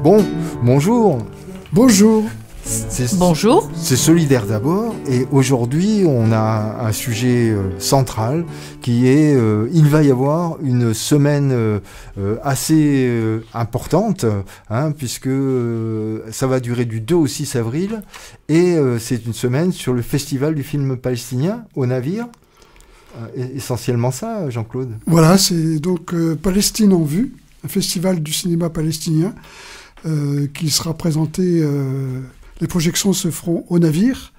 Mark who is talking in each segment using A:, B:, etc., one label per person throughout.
A: Bon, bonjour.
B: Bonjour.
C: Bonjour.
A: C'est Solidaire d'abord, et aujourd'hui on a un sujet central qui est il va y avoir une semaine assez importante, puisque ça va durer du 2 au 6 avril, et c'est une semaine sur le festival du film palestinien au Navire. Essentiellement ça, Jean-Claude.
B: Voilà, c'est donc Palestine en vue, un festival du cinéma palestinien qui sera présenté. Les projections se feront au Navire,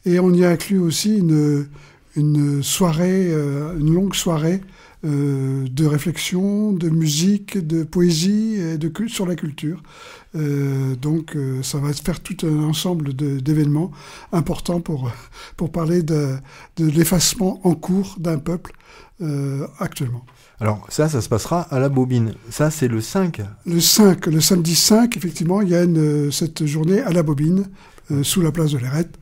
B: et on y a inclus aussi une soirée, une longue soirée de réflexion, de musique, de poésie et sur la culture. Donc ça va faire tout un ensemble d'événements importants pour parler de l'effacement en cours d'un peuple actuellement.
A: Alors ça se passera à la Bobine. Ça, c'est le 5. Le
B: samedi 5, effectivement, il y a cette journée à la Bobine, sous la place de l'Érette,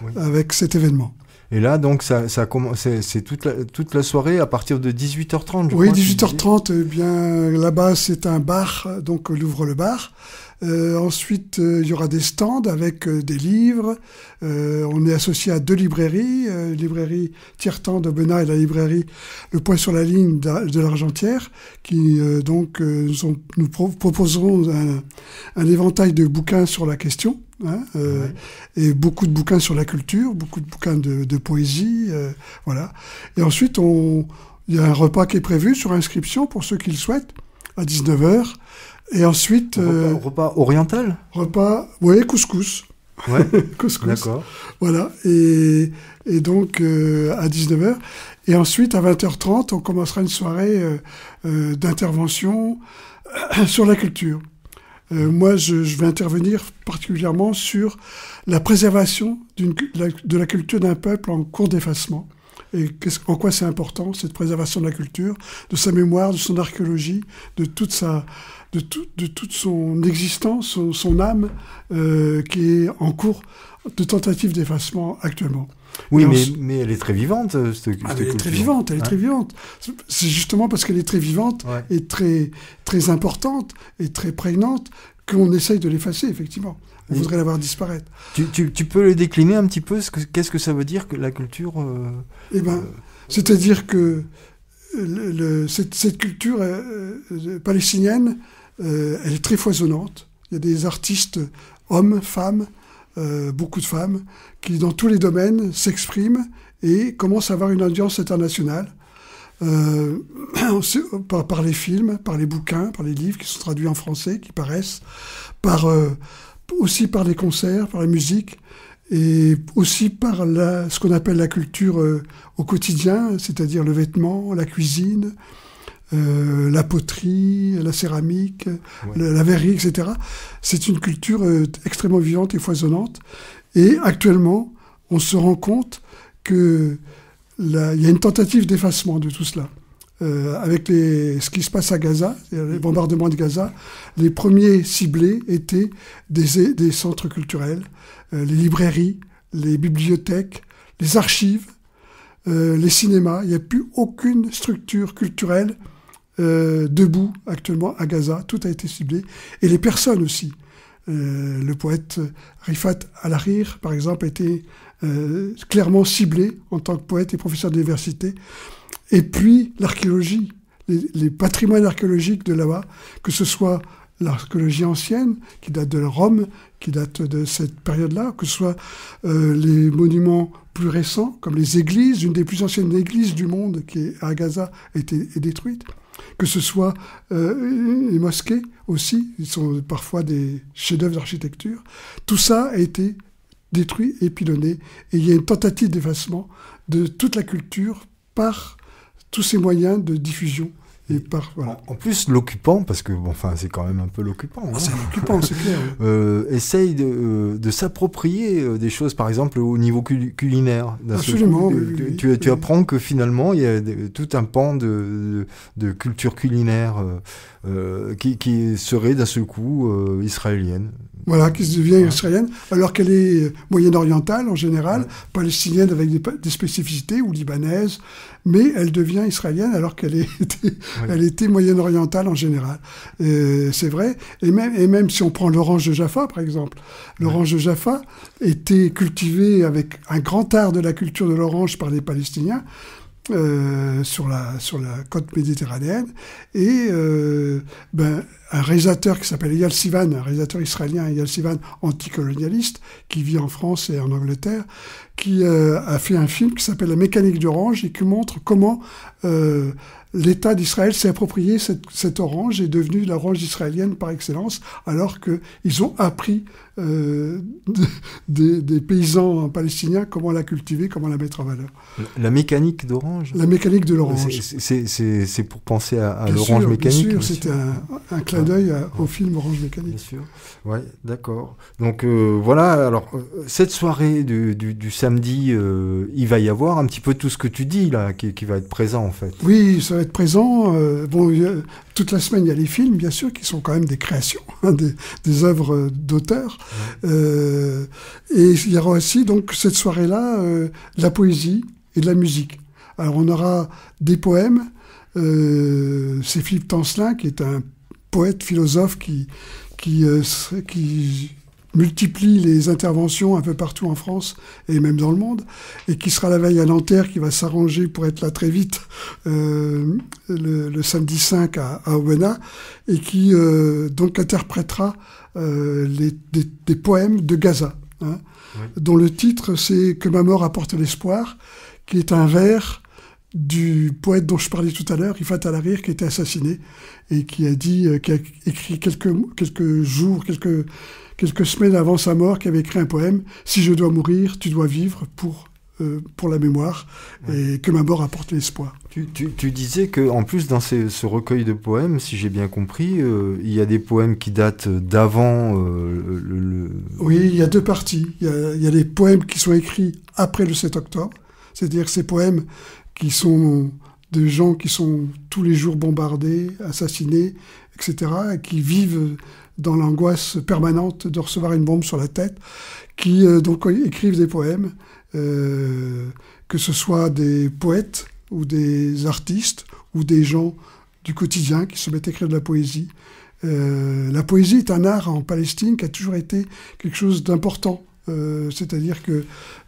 B: oui, avec cet événement.
A: Et là, donc, c'est toute la soirée à partir de 18h30,
B: Oui, 18h30, eh bien, là-bas, c'est un bar, donc l'ouvre-le-bar. Ensuite, il y aura des stands avec des livres. On est associé à 2 librairies, librairie Tiertan de Benat et la librairie Le Point sur la Ligne de l'Argentière, qui nous proposeront un éventail de bouquins sur la question, ouais, et beaucoup de bouquins sur la culture, beaucoup de bouquins de poésie, voilà. Et ensuite, il y a un repas qui est prévu sur inscription pour ceux qui le souhaitent, à 19h. Et ensuite...
A: repas oriental ?
B: Oui, couscous.
A: Ouais,
B: couscous.
A: D'accord.
B: Voilà, et donc à 19h. Et ensuite, à 20h30, on commencera une soirée d'intervention sur la culture. Moi, je vais intervenir particulièrement sur la préservation de la culture d'un peuple en cours d'effacement. Et en quoi c'est important, cette préservation de la culture, de sa mémoire, de son archéologie, de toute son existence, son âme, qui est en cours de tentative d'effacement actuellement.
A: Oui, mais elle est très vivante, cette culture.
B: Elle est très vivante, elle est très vivante. C'est justement parce qu'elle est très vivante, ouais, et très, très importante et très prégnante qu'on essaye de l'effacer, effectivement. On voudrait la voir disparaître.
A: Tu peux le décliner un petit peu ? Qu'est-ce que ça veut dire que la culture
B: c'est-à-dire que cette culture palestinienne, elle est très foisonnante. Il y a des artistes, hommes, femmes, beaucoup de femmes, qui dans tous les domaines s'expriment et commencent à avoir une audience internationale. Par les films, par les bouquins, par les livres qui sont traduits en français, qui paraissent, aussi par les concerts, par la musique, et aussi par ce qu'on appelle la culture au quotidien, c'est-à-dire le vêtement, la cuisine, la poterie, la céramique, ouais, la verrerie, etc. C'est une culture extrêmement vivante et foisonnante. Et actuellement, on se rend compte qu'il y a une tentative d'effacement de tout cela. Avec ce qui se passe à Gaza, les bombardements de Gaza, les premiers ciblés étaient des centres culturels, les librairies, les bibliothèques, les archives, les cinémas. Il n'y a plus aucune structure culturelle debout actuellement à Gaza. Tout a été ciblé. Et les personnes aussi. Le poète Rifat Al-Harrir, par exemple, a été clairement ciblé en tant que poète et professeur d'université. Et puis l'archéologie, les patrimoines archéologiques de là-bas, que ce soit l'archéologie ancienne, qui date de Rome, qui date de cette période-là, que ce soit les monuments plus récents, comme les églises, une des plus anciennes églises du monde qui est à Gaza est détruite, que ce soit les mosquées aussi, ils sont parfois des chefs-d'œuvre d'architecture. Tout ça a été détruit et pilonné, et il y a une tentative d'effacement de toute la culture par tous ces moyens de diffusion. Et voilà.
A: En plus, l'occupant, parce que c'est quand même un peu l'occupant.
B: C'est l'occupant, c'est clair.
A: Essaye de s'approprier des choses, par exemple au niveau culinaire.
B: Absolument.
A: Tu apprends que finalement, il y a tout un pan de culture culinaire qui serait d'un seul coup israélienne.
B: Voilà, qui se devient israélienne, alors qu'elle est moyen-orientale en général, palestinienne avec des spécificités, ou libanaise, mais elle devient israélienne alors elle était moyen-orientale en général. C'est vrai. Et même si on prend l'orange de Jaffa, par exemple, l'orange de Jaffa était cultivée avec un grand art de la culture de l'orange par les Palestiniens. Sur la côte méditerranéenne, et un réalisateur qui s'appelle Eyal Sivan, un réalisateur israélien, Eyal Sivan, anticolonialiste, qui vit en France et en Angleterre, qui a fait un film qui s'appelle La mécanique d'orange et qui montre comment l'État d'Israël s'est approprié cette orange, est devenue l'orange israélienne par excellence, alors qu'ils ont appris des paysans palestiniens comment la cultiver, comment la mettre en valeur.
A: La mécanique d'orange.
B: La mécanique de l'orange.
A: C'est pour penser à l'orange mécanique.
B: Bien sûr, c'était un clin d'œil au film Orange mécanique.
A: Bien sûr. Ouais, d'accord. Donc voilà. Alors cette soirée du samedi, il va y avoir un petit peu tout ce que tu dis là, qui va être présent en fait.
B: Oui, ça va être présent. Toute la semaine, il y a les films, bien sûr, qui sont quand même des créations, des œuvres d'auteurs. Ouais. Et il y aura aussi, donc, cette soirée-là, de la poésie et de la musique. Alors, on aura des poèmes. C'est Philippe Tancelin, qui est un poète, philosophe, qui multiplie les interventions un peu partout en France et même dans le monde, et qui sera la veille à Nanterre, qui va s'arranger pour être là très vite le samedi 5 à Aubenas, et qui donc interprétera des poèmes de Gaza, hein, dont le titre c'est « Que ma mort apporte l'espoir », qui est un vers du poète dont je parlais tout à l'heure, Rifat Al-Hariri, qui était assassiné, et qui a écrit quelques semaines avant sa mort, qui avait écrit un poème « Si je dois mourir, tu dois vivre pour la mémoire, et que ma mort apporte l'espoir ».
A: Tu disais qu'en plus, dans ce recueil de poèmes, si j'ai bien compris, il y a des poèmes qui datent d'avant
B: Oui, il y a deux parties. Il y a les poèmes qui sont écrits après le 7 octobre, c'est-à-dire ces poèmes qui sont de gens qui sont tous les jours bombardés, assassinés, etc., et qui vivent dans l'angoisse permanente de recevoir une bombe sur la tête, qui donc écrivent des poèmes, que ce soit des poètes ou des artistes ou des gens du quotidien qui se mettent à écrire de la poésie. La poésie est un art en Palestine qui a toujours été quelque chose d'important. C'est-à-dire que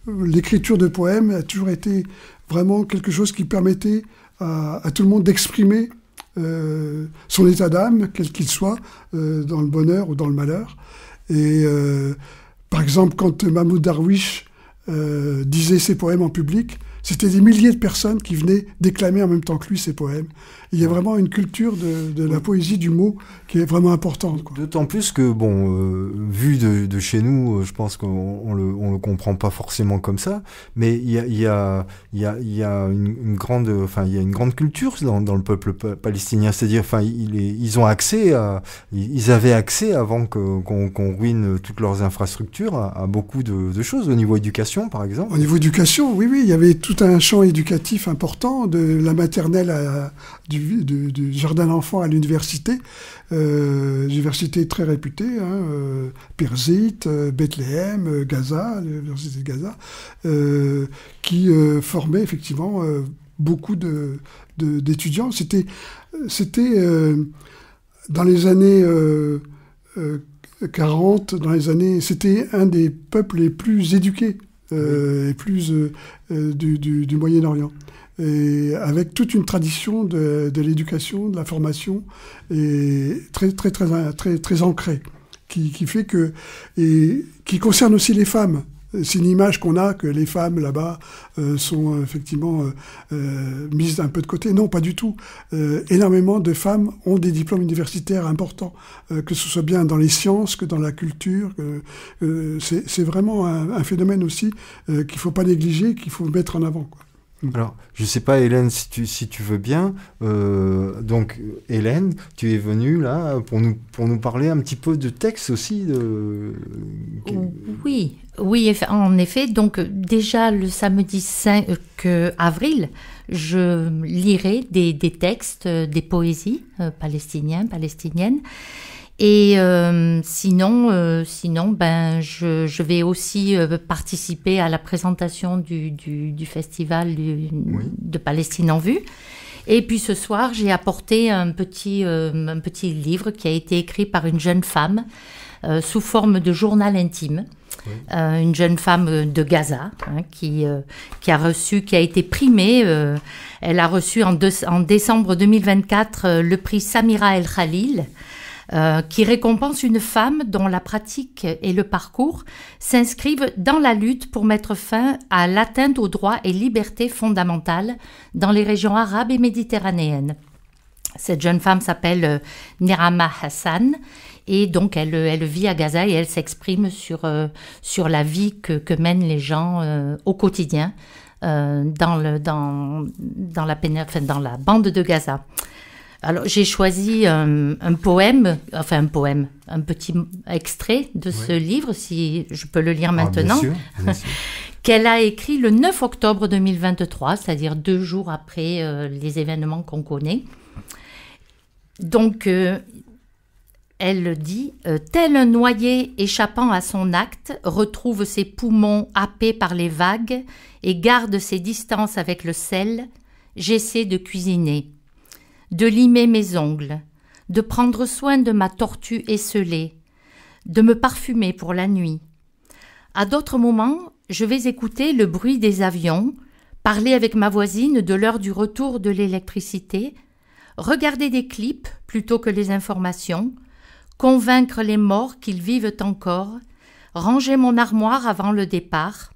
B: l'écriture de poèmes a toujours été vraiment quelque chose qui permettait à tout le monde d'exprimer son état d'âme, quel qu'il soit, dans le bonheur ou dans le malheur. Et par exemple, quand Mahmoud Darwish disait ses poèmes en public, c'était des milliers de personnes qui venaient déclamer en même temps que lui ses poèmes. Il y a vraiment une culture de la poésie du mot qui est vraiment importante, quoi.
A: D'autant plus que, vu de chez nous, je pense qu'on le comprend pas forcément comme ça, mais il y a une grande culture dans le peuple palestinien. C'est-à-dire, ils avaient accès avant qu'on ruine toutes leurs infrastructures à beaucoup de choses au niveau éducation, par exemple.
B: Au niveau éducation, oui, il y avait tout un champ éducatif important, de la maternelle du jardin d'enfants à l'université, université très réputée, Birzeit, Bethléem, Gaza, l'université de Gaza, qui formait effectivement beaucoup d'étudiants. C'était dans les années 40, c'était un des peuples les plus éduqués et plus du Moyen-Orient. Et avec toute une tradition de l'éducation, de la formation, et très ancrée, qui fait que, et qui concerne aussi les femmes. C'est une image qu'on a, que les femmes là-bas sont effectivement mises un peu de côté. Non, pas du tout. Énormément de femmes ont des diplômes universitaires importants, que ce soit bien dans les sciences que dans la culture. C'est vraiment un phénomène aussi qu'il ne faut pas négliger, qu'il faut mettre en avant, quoi.
A: Alors, je sais pas, Hélène, si tu veux bien. Donc, Hélène, tu es venue là pour nous parler un petit peu de texte aussi.
C: Oui, en effet. Donc, déjà le samedi 5 avril, je lirai des textes, des poésies palestiniennes. Et sinon, ben, je vais aussi participer à la présentation du festival de Palestine en vue. Et puis ce soir, j'ai apporté un petit livre qui a été écrit par une jeune femme sous forme de journal intime. Oui. Une jeune femme de Gaza qui a été primée. Elle a reçu en décembre 2024 le prix Samira El Khalil, qui récompense une femme dont la pratique et le parcours s'inscrivent dans la lutte pour mettre fin à l'atteinte aux droits et libertés fondamentales dans les régions arabes et méditerranéennes. Cette jeune femme s'appelle Nirama Hassan et donc elle vit à Gaza et elle s'exprime sur la vie que mènent les gens au quotidien dans la bande de Gaza. Alors, j'ai choisi un petit extrait de ce livre, si je peux le lire maintenant, bien sûr. Qu'elle a écrit le 9 octobre 2023, c'est-à-dire 2 jours après les événements qu'on connaît. Donc, elle dit « Tel un noyé échappant à son acte, retrouve ses poumons happés par les vagues et garde ses distances avec le sel, j'essaie de cuisiner. » De limer mes ongles, de prendre soin de ma tortue esselée, de me parfumer pour la nuit. À d'autres moments, je vais écouter le bruit des avions, parler avec ma voisine de l'heure du retour de l'électricité, regarder des clips plutôt que les informations, convaincre les morts qu'ils vivent encore, ranger mon armoire avant le départ.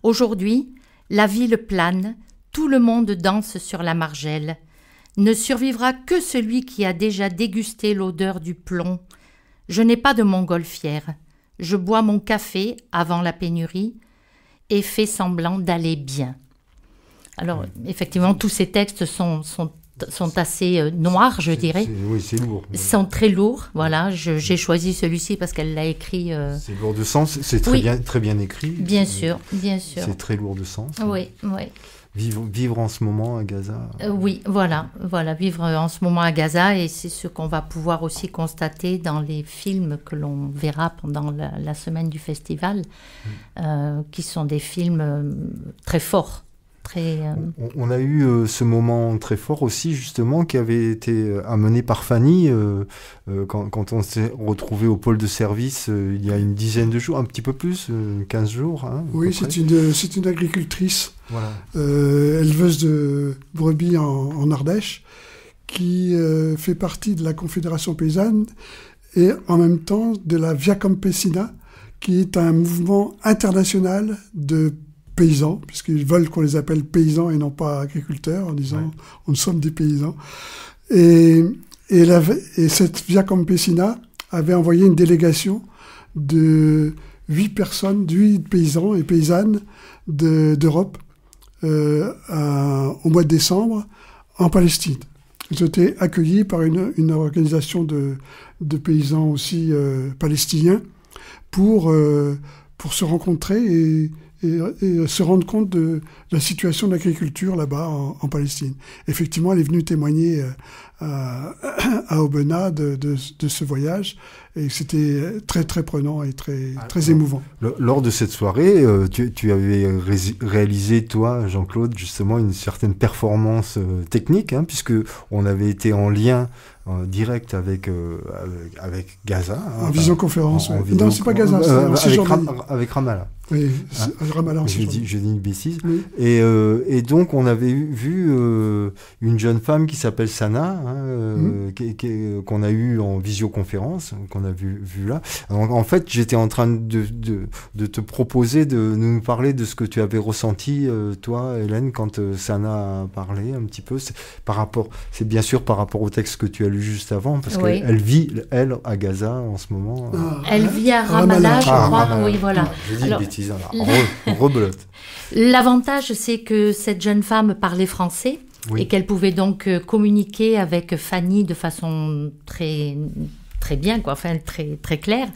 C: Aujourd'hui, la ville plane, tout le monde danse sur la margelle. Ne survivra que celui qui a déjà dégusté l'odeur du plomb. Je n'ai pas de montgolfière. Je bois mon café avant la pénurie et fais semblant d'aller bien. Alors, effectivement, tous ces textes sont assez noirs, je dirais.
A: Oui, c'est lourd.
C: Ils sont très lourds, voilà. J'ai choisi celui-ci parce qu'elle l'a écrit...
A: C'est lourd de sens, c'est très bien écrit.
C: Bien sûr. C'est
A: très lourd de sens.
C: Oui.
A: Vivre en ce moment à Gaza.
C: Oui, voilà, vivre en ce moment à Gaza, et c'est ce qu'on va pouvoir aussi constater dans les films que l'on verra pendant la semaine du festival, qui sont des films très forts.
A: On a eu ce moment très fort aussi, justement, qui avait été amené par Fanny quand on s'est retrouvé au pôle de service il y a une dizaine de jours, un petit peu plus, 15 jours.
B: Oui, c'est une agricultrice, éleveuse de brebis en Ardèche, qui fait partie de la Confédération paysanne et en même temps de la Via Campesina, qui est un mouvement international de paysans, puisqu'ils veulent qu'on les appelle paysans et non pas agriculteurs, en disant on sommes des paysans. Et cette Via Campesina avait envoyé une délégation de 8 paysans et paysannes d'Europe au mois de décembre en Palestine. Ils ont été accueillis par une organisation de paysans aussi palestiniens pour se rencontrer et se rendre compte de la situation de l'agriculture là-bas en Palestine. Effectivement, elle est venue témoigner à Aubenas de ce voyage, et c'était très très prenant et très émouvant.
A: Lors de cette soirée, tu avais réalisé, toi, Jean-Claude, justement une certaine performance technique, puisque on avait été en lien direct avec Gaza.
B: En visioconférence. Non, c'est pas Gaza, c'est
A: avec Ramallah.
B: Oui, Ramallah en
A: je dis une bêtise. Oui. Et donc, on avait vu une jeune femme qui s'appelle Sana, qu'on a eu en visioconférence, qu'on a vu là. Alors, en fait, j'étais en train de te proposer de nous parler de ce que tu avais ressenti, toi, Hélène, quand Sana a parlé un petit peu. C'est bien sûr par rapport au texte que tu as lu juste avant, parce qu'elle vit, elle, à Gaza en ce moment.
C: Elle vit à Ramallah, je crois. Oui, voilà.
A: Je dis une bêtise, rebelote.
C: L'avantage, c'est que cette jeune femme parlait français, et qu'elle pouvait donc communiquer avec Fanny de façon très, très bien, très, très claire.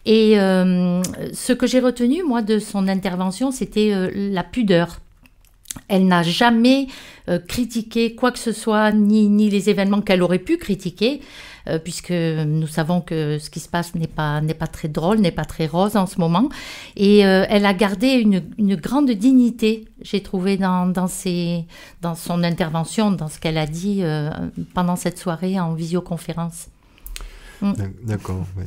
C: Et ce que j'ai retenu, moi, de son intervention, c'était la pudeur. Elle n'a jamais critiqué quoi que ce soit, ni les événements qu'elle aurait pu critiquer, puisque nous savons que ce qui se passe n'est pas très drôle, n'est pas très rose en ce moment. Et elle a gardé une grande dignité, j'ai trouvé, dans son intervention, dans ce qu'elle a dit pendant cette soirée en visioconférence.
A: D'accord, oui.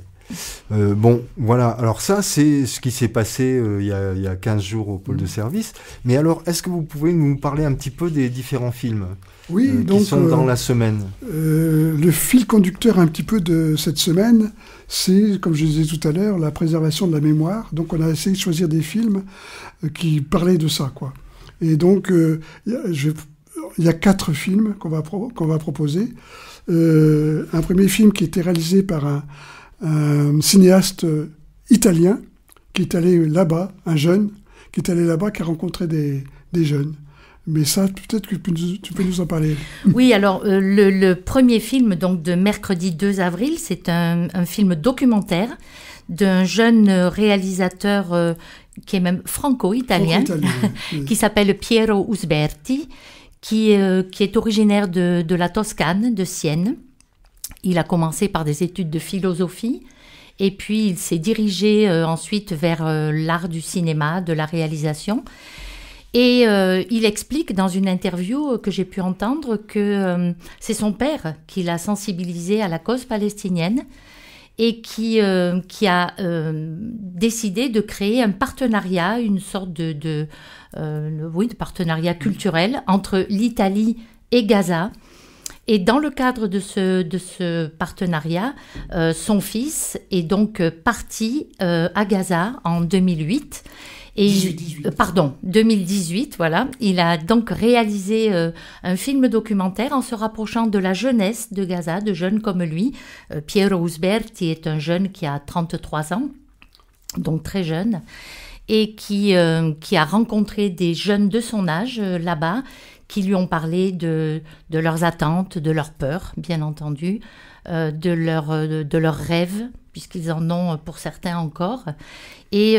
A: Bon, voilà. Alors ça, c'est ce qui s'est passé il y a 15 jours au pôle de service. Mais alors, est-ce que vous pouvez nous parler un petit peu des différents films qui sont dans la semaine?
B: Le fil conducteur un petit peu de cette semaine, c'est, comme je disais tout à l'heure, la préservation de la mémoire. Donc, on a essayé de choisir des films qui parlaient de ça, quoi. Et donc, il y a 4 films qu'on va proposer. Un premier film qui était réalisé par un cinéaste italien qui est allé là-bas, un jeune qui est allé là-bas, qui a rencontré des jeunes. Mais ça, peut-être que tu peux nous en parler.
C: Oui, alors le premier film donc, de mercredi 2 avril, c'est un film documentaire d'un jeune réalisateur qui est même franco-italien, oui. Qui s'appelle Piero Usberti, qui est originaire de la Toscane, de Sienne. Il a commencé par des études de philosophie et puis il s'est dirigé ensuite vers l'art du cinéma, de la réalisation. Et il explique dans une interview que j'ai pu entendre que c'est son père qui l'a sensibilisé à la cause palestinienne et qui a décidé de créer un partenariat, une sorte de partenariat culturel entre l'Italie et Gaza. Et dans le cadre de ce partenariat, son fils est donc parti à Gaza en 2008. 2018, voilà. Il a donc réalisé un film documentaire en se rapprochant de la jeunesse de Gaza, de jeunes comme lui. Piero Usberti est un jeune qui a 33 ans, donc très jeune, et qui a rencontré des jeunes de son âge là-bas, qui lui ont parlé de leurs attentes, de leurs peurs, bien entendu, de leurs rêves, puisqu'ils en ont pour certains encore. Et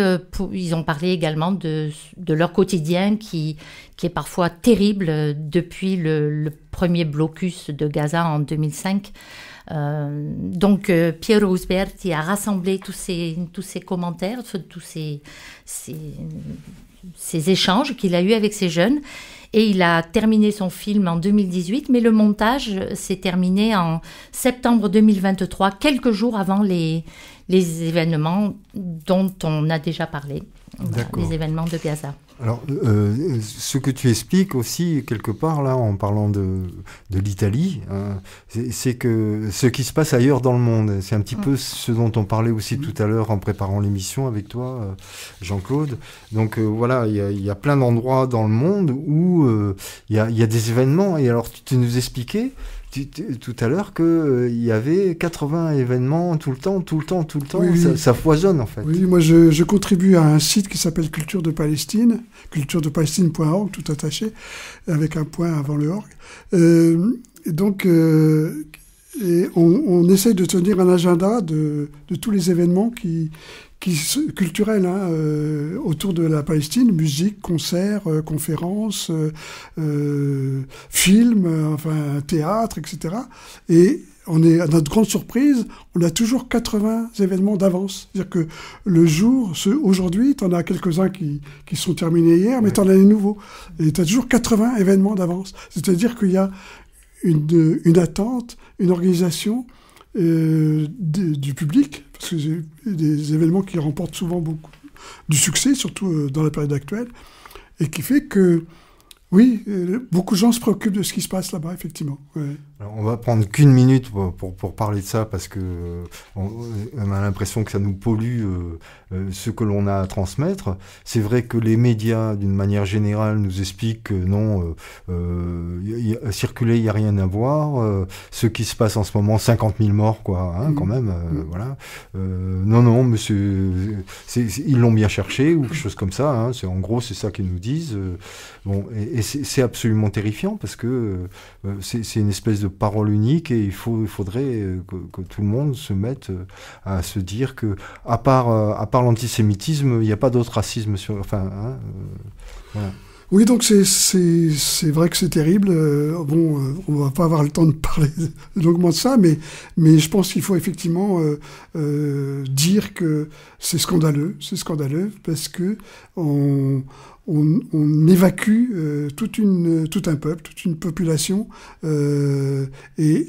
C: ils ont parlé également de leur quotidien qui est parfois terrible depuis le premier blocus de Gaza en 2005. Donc Piero Usberti a rassemblé tous ces commentaires, tous ces échanges qu'il a eus avec ces jeunes. Et il a terminé son film en 2018, mais le montage s'est terminé en septembre 2023, quelques jours avant les événements dont on a déjà parlé, les événements de Gaza.
A: Alors, ce que tu expliques aussi, quelque part, là, en parlant de l'Italie, c'est que ce qui se passe ailleurs dans le monde, c'est un petit peu ce dont on parlait aussi tout à l'heure en préparant l'émission avec toi, Jean-Claude. Donc, voilà, il y a plein d'endroits dans le monde où il y a des événements. Et alors, tu nous expliquais tout à l'heure qu'il y avait 80 événements tout le temps. Oui. Ça foisonne en fait.
B: Oui, moi je contribue à un site qui s'appelle Culture de Palestine, culturedepalestine.org, tout attaché, avec un point avant le org. Et on essaye de tenir un agenda de tous les événements culturels autour de la Palestine, musique, concerts, conférences, films, théâtre, etc. Et à notre grande surprise, on a toujours 80 événements d'avance. C'est-à-dire que le jour, aujourd'hui, tu en as quelques-uns qui sont terminés hier, mais tu en as des nouveaux. Et tu as toujours 80 événements d'avance. C'est-à-dire qu'il y a une attente, une organisation du public, parce que c'est des événements qui remportent souvent beaucoup du succès, surtout dans la période actuelle, et qui fait que, oui, beaucoup de gens se préoccupent de ce qui se passe là-bas, effectivement. Ouais.
A: Alors, on va prendre qu'une minute pour parler de ça, parce que on a l'impression que ça nous pollue ce que l'on a à transmettre. C'est vrai que les médias, d'une manière générale, nous expliquent que non, circuler, il n'y a rien à voir. Ce qui se passe en ce moment, 50 000 morts, quoi, quand même, voilà. Non, monsieur, ils l'ont bien cherché, ou quelque chose comme ça. En gros, c'est ça qu'ils nous disent. Bon, et c'est absolument terrifiant, parce que c'est une espèce de parole unique, et il faudrait que tout le monde se mette à se dire que, à part l'antisémitisme, il n'y a pas d'autre racisme voilà.
B: Oui, donc c'est vrai que c'est terrible. On va pas avoir le temps de parler longuement de ça, mais je pense qu'il faut effectivement dire que c'est scandaleux parce que on évacue tout un peuple, toute une population, et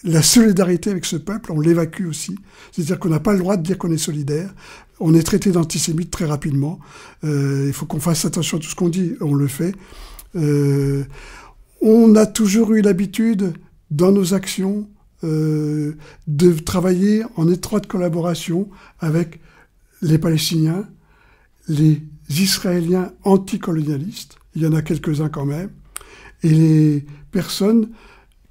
B: la solidarité avec ce peuple, on l'évacue aussi. C'est-à-dire qu'on n'a pas le droit de dire qu'on est solidaire. On est traité d'antisémite très rapidement. Il faut qu'on fasse attention à tout ce qu'on dit. On le fait. On a toujours eu l'habitude, dans nos actions, de travailler en étroite collaboration avec les Palestiniens, les Israéliens anticolonialistes, il y en a quelques-uns quand même, et les personnes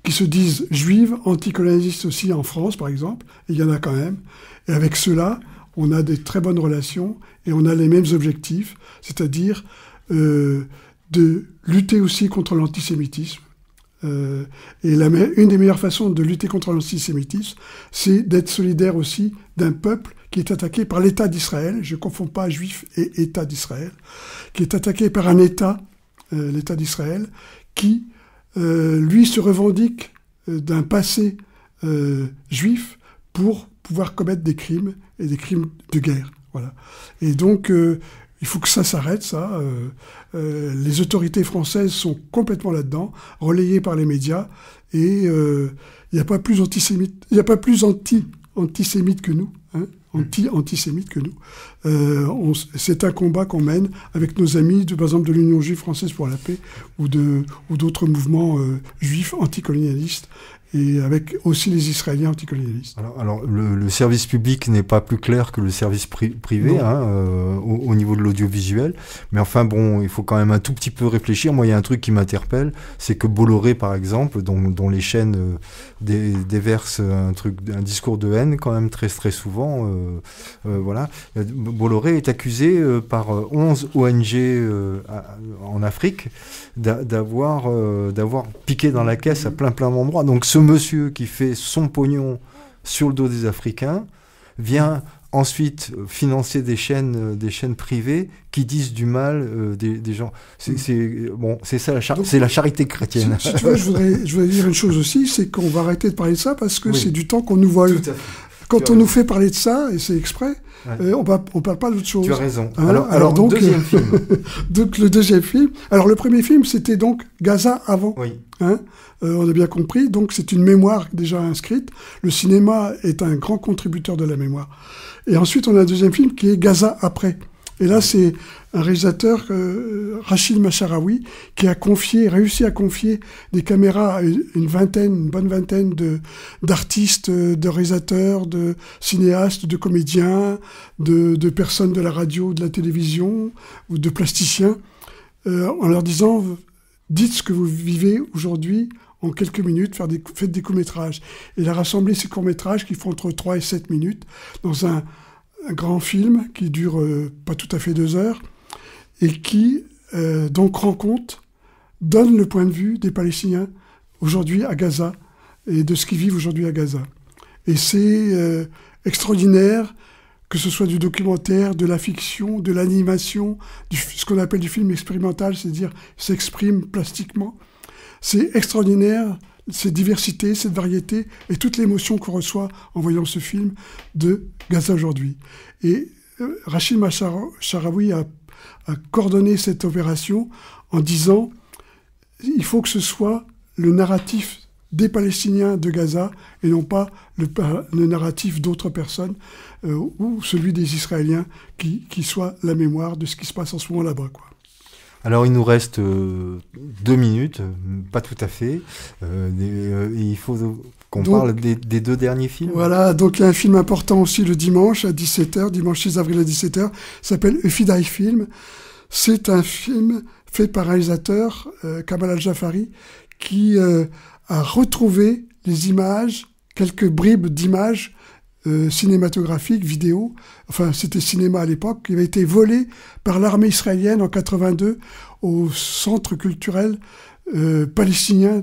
B: qui se disent juives, anticolonialistes aussi en France, par exemple, il y en a quand même. Et avec ceux-là, on a des très bonnes relations et on a les mêmes objectifs, c'est-à-dire de lutter aussi contre l'antisémitisme. Et une des meilleures façons de lutter contre l'antisémitisme, c'est d'être solidaire aussi d'un peuple qui est attaqué par l'État d'Israël, je ne confonds pas juif et État d'Israël, qui est attaqué par un État, l'État d'Israël, qui lui se revendique d'un passé juif pour pouvoir commettre des crimes et des crimes de guerre. Voilà. Et donc, il faut que ça s'arrête, ça. Les autorités françaises sont complètement là-dedans, relayées par les médias, et il n'y a pas plus antisémite, il n'y a pas plus antisémite que nous, hein, antisémite que nous. C'est un combat qu'on mène avec nos amis, par exemple de l'Union juive française pour la paix, ou d'autres mouvements juifs anticolonialistes, et avec aussi les Israéliens anticolonialistes.
A: Alors le service public n'est pas plus clair que le service privé, au niveau de l'audiovisuel, mais enfin bon, il faut quand même un tout petit peu réfléchir. Moi, il y a un truc qui m'interpelle, c'est que Bolloré, par exemple, dont les chaînes déversent un discours de haine quand même très très souvent, voilà. Bolloré est accusé par 11 ONG en Afrique d'avoir piqué dans la caisse à plein d'endroits. Donc ce monsieur qui fait son pognon sur le dos des Africains vient ensuite financer des chaînes privées qui disent du mal des gens. C'est ça, c'est la charité chrétienne.
B: Si tu veux, je voudrais dire une chose aussi, c'est qu'on va arrêter de parler de ça parce que c'est du temps qu'on nous vole. Quand on nous fait parler de ça, et c'est exprès, on parle pas d'autre chose.
A: Tu as raison.
B: Hein, alors donc,
A: deuxième film.
B: Donc le deuxième film. Alors le premier film, c'était donc Gaza avant.
A: Oui.
B: Hein, on a bien compris. Donc c'est une mémoire déjà inscrite. Le cinéma est un grand contributeur de la mémoire. Et ensuite, on a un deuxième film qui est Gaza après. Et là, c'est un réalisateur, Rachid Macharaoui, qui a réussi à confier des caméras à une bonne vingtaine d'artistes, de réalisateurs, de cinéastes, de comédiens, de personnes de la radio, de la télévision, ou de plasticiens, en leur disant, dites ce que vous vivez aujourd'hui en quelques minutes, faites des courts-métrages. Et il a rassemblé ces courts-métrages qui font entre 3 et 7 minutes dans un grand film qui dure pas tout à fait 2 heures et qui donc donne le point de vue des Palestiniens aujourd'hui à Gaza et de ce qu'ils vivent aujourd'hui à Gaza. Et c'est extraordinaire, que ce soit du documentaire, de la fiction, de l'animation, ce qu'on appelle du film expérimental, c'est-à-dire s'exprime plastiquement. C'est extraordinaire, cette diversité, cette variété et toute l'émotion qu'on reçoit en voyant ce film de Gaza aujourd'hui. Et Rachid Macharaoui a coordonné cette opération en disant il faut que ce soit le narratif des Palestiniens de Gaza et non pas le narratif d'autres personnes ou celui des Israéliens qui soit la mémoire de ce qui se passe en ce moment là-bas, quoi.
A: Alors, il nous reste 2 minutes, pas tout à fait. Il faut qu'on parle des 2 derniers films.
B: Voilà, donc il y a un film important aussi le dimanche à 17h, dimanche 6 avril à 17h, s'appelle Eufidai Film. C'est un film fait par un réalisateur, Kamal Al-Jafari, qui a retrouvé les images, quelques bribes d'images cinématographique, vidéo, enfin c'était cinéma à l'époque, qui avait été volé par l'armée israélienne en 82 au centre culturel palestinien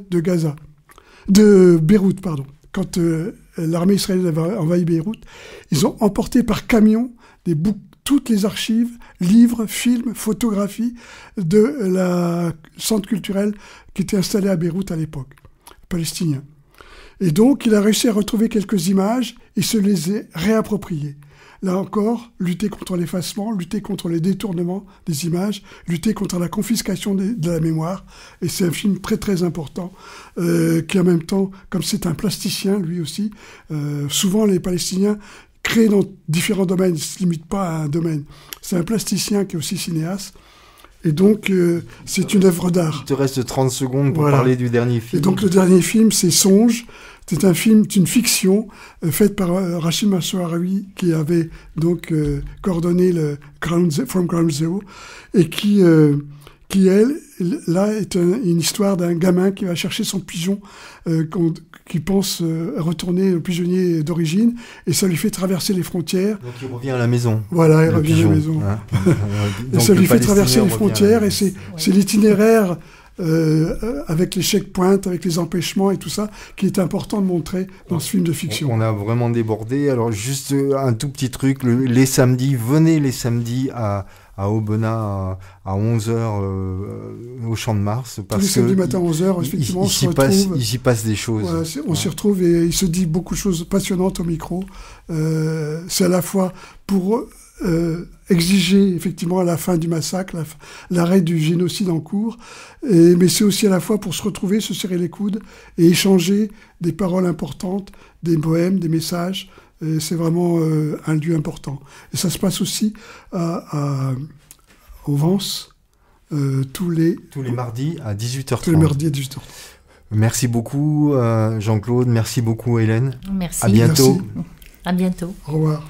B: de Beyrouth, pardon. Quand l'armée israélienne avait envahi Beyrouth, ils ont emporté par camion des bouts toutes les archives, livres, films, photographies de la centre culturel qui était installé à Beyrouth à l'époque, palestinien. Et donc, il a réussi à retrouver quelques images et se les a réappropriées. Là encore, lutter contre l'effacement, lutter contre les détournements des images, lutter contre la confiscation de la mémoire. Et c'est un film très très important, qui en même temps, comme c'est un plasticien lui aussi, souvent les Palestiniens créent dans différents domaines, ils ne se limitent pas à un domaine. C'est un plasticien qui est aussi cinéaste. Et donc, c'est une œuvre d'art.
A: Il te reste 30 secondes pour parler du dernier film.
B: Et donc, le dernier film, c'est Songe. C'est un film, c'est une fiction faite par Rachid Massoaraoui, qui avait donc coordonné le From Ground Zero, et qui elle, là, est une histoire d'un gamin qui va chercher son pigeon, qui pense retourner au pigeonnier d'origine, et ça lui fait traverser les frontières.
A: Donc il revient à la maison.
B: Voilà, il revient à la maison.
A: Hein.
B: Et ça lui fait traverser les frontières, et c'est l'itinéraire avec les checkpoints, avec les empêchements et tout ça, qui est important de montrer dans ce film de fiction.
A: On a vraiment débordé. Alors juste un tout petit truc, les samedis, venez les samedis à Aubenas à 11h au Champ de Mars. Parce
B: tous les samedis matin à 11h, effectivement, on se retrouve.
A: Il s'y passe des choses.
B: Voilà, on s'y retrouve et il se dit beaucoup de choses passionnantes au micro. C'est à la fois pour exiger effectivement à la fin du massacre, l'arrêt du génocide en cours, mais c'est aussi à la fois pour se retrouver, se serrer les coudes et échanger des paroles importantes, des poèmes, des messages. Et c'est vraiment un lieu important. Et ça se passe aussi au Vence tous les
A: mardis à 18h30.
B: Tous les mardis à 18h30.
A: Merci beaucoup Jean-Claude, merci beaucoup Hélène.
C: Merci.
A: À bientôt.
C: Merci. À bientôt.
B: Au revoir.